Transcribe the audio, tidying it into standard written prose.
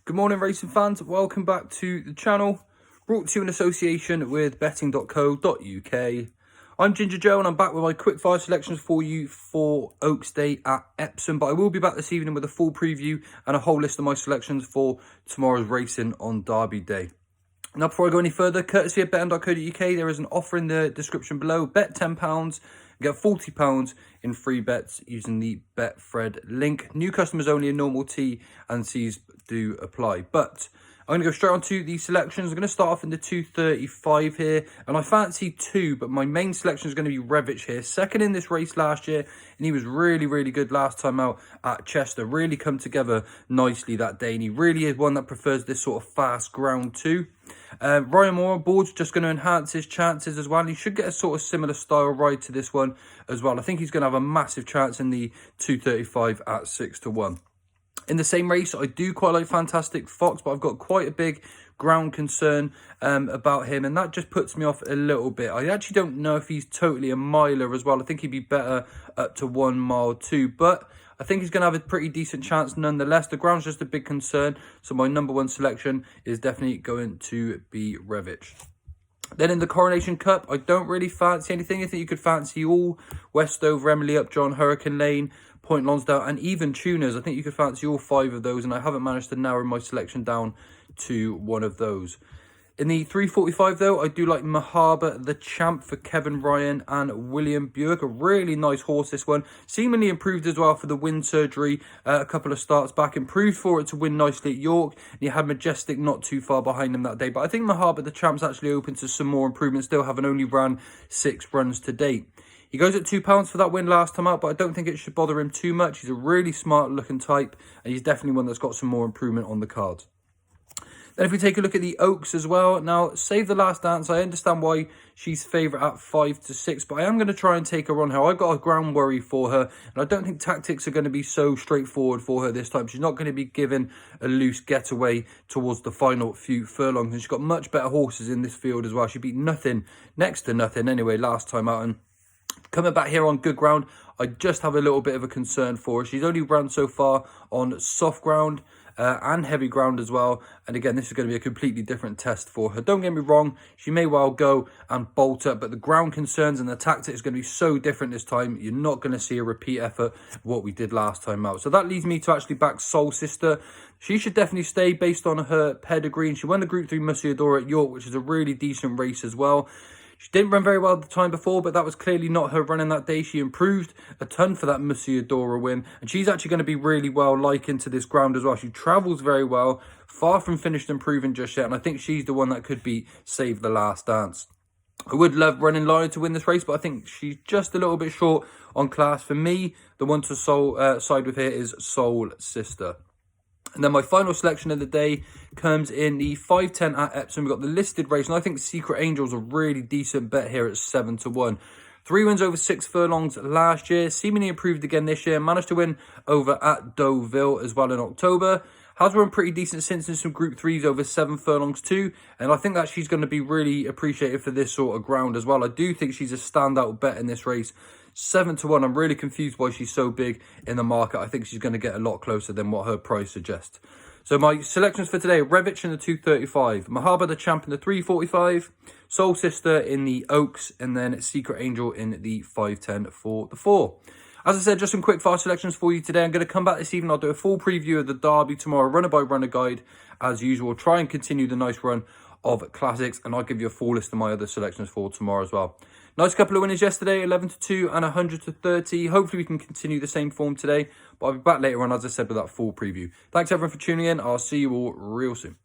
Good morning, racing fans. Welcome back to the channel, brought to you in association with betting.co.uk. I'm Ginger Joe and I'm back with my quick fire selections for you for Oaks Day at Epsom. But I will be back this evening with a full preview and a whole list of my selections for tomorrow's racing on Derby Day. Now, before I go any further, courtesy of betting.co.uk, there is an offer in the description below. Bet £10 and get £40 in free bets using the Betfred link. New customers only, and normal T and C's do apply. But I'm going to go straight on to the selections. I'm going to start off in the 235 here, and I fancy two, but my main selection is going to be Revich here. Second in this race last year, and he was really good last time out at Chester. Really come together nicely that day, and he really is one that prefers this sort of fast ground too. Ryan Moore on board's just going to enhance his chances as well. And he should get a sort of similar style ride to this one as well. I think he's going to have a massive chance in the 235 at 6-1. In the same race, I do quite like Fantastic Fox, but I've got quite a big ground concern about him, and that just puts me off a little bit. I actually don't know if he's totally a miler as well. I think he'd be better up to 1 mile too, but I think he's going to have a pretty decent chance nonetheless. The ground's just a big concern, so my number one selection is definitely going to be Revich. Then in the Coronation Cup, I don't really fancy anything. I think you could fancy all Westover, Emily Upjohn, Hurricane Lane, Point Lonsdale, and even Tuners. I think you could fancy all 5 of those, and I haven't managed to narrow my selection down to one of those. In the 345, though, I do like Mahaba, the champ, for Kevin Ryan and William Buick. A really nice horse, this one. Seemingly improved as well for the wind surgery a couple of starts back. Improved for it to win nicely at York. And you had Majestic not too far behind him that day. But I think Mahaba, the champ's actually open to some more improvement. Still having only ran 6 runs to date. He goes at £2 for that win last time out, but I don't think it should bother him too much. He's a really smart looking type, and he's definitely one that's got some more improvement on the cards. Then if we take a look at the Oaks as well, now Save the Last Dance, I understand why she's favourite at 5-6, but I am going to try and take her on her. I've got a ground worry for her, and I don't think tactics are going to be so straightforward for her this time. She's not going to be given a loose getaway towards the final few furlongs, and she's got much better horses in this field as well. She beat nothing, next to nothing anyway, last time out, and coming back here on good ground, I just have a little bit of a concern for her. She's only run so far on soft ground and heavy ground as well. And again, this is going to be a completely different test for her. Don't get me wrong, she may well go and bolt up, but the ground concerns and the tactics is going to be so different this time. You're not going to see a repeat effort of what we did last time out. So that leads me to actually back Soul Sister. She should definitely stay based on her pedigree. And she won the Group 3 Musiadora at York, which is a really decent race as well. She didn't run very well the time before, but that was clearly not her running that day. She improved a ton for that Musiadora win, and she's actually going to be really well likened to this ground as well. She travels very well, far from finished improving just yet, and I think she's the one that could be Save the Last Dance. I would love Running Lion to win this race, but I think she's just a little bit short on class. For me, the one to side with here is Soul Sister. And then my final selection of the day comes in the 5-10 at Epsom. We've got the listed race, and I think Secret Angel's a really decent bet here at 7-1. 3 wins over 6 furlongs last year, seemingly improved again this year. Managed to win over at Deauville as well in October. Has run pretty decent since in some Group 3s over 7 furlongs too. And I think that she's going to be really appreciated for this sort of ground as well. I do think she's a standout bet in this race. 7-1. I'm really confused why she's so big in the market. I think she's going to get a lot closer than what her price suggests. So my selections for today: Revich in the 235, Mahaba the champ in the 345, Soul Sister in the Oaks, and then Secret Angel in the 5-10 for the 4. As I said, just some quick fast selections for you today. I'm going to come back this evening. I'll do a full preview of the Derby tomorrow, runner by runner guide as usual. Try and continue the nice run of classics, and I'll give you a full list of my other selections for tomorrow as well. Nice couple of winners yesterday, 11-2 and 100-30. Hopefully we can continue the same form today, but I'll be back later on, as I said, with that full preview. Thanks everyone for tuning in. I'll see you all real soon.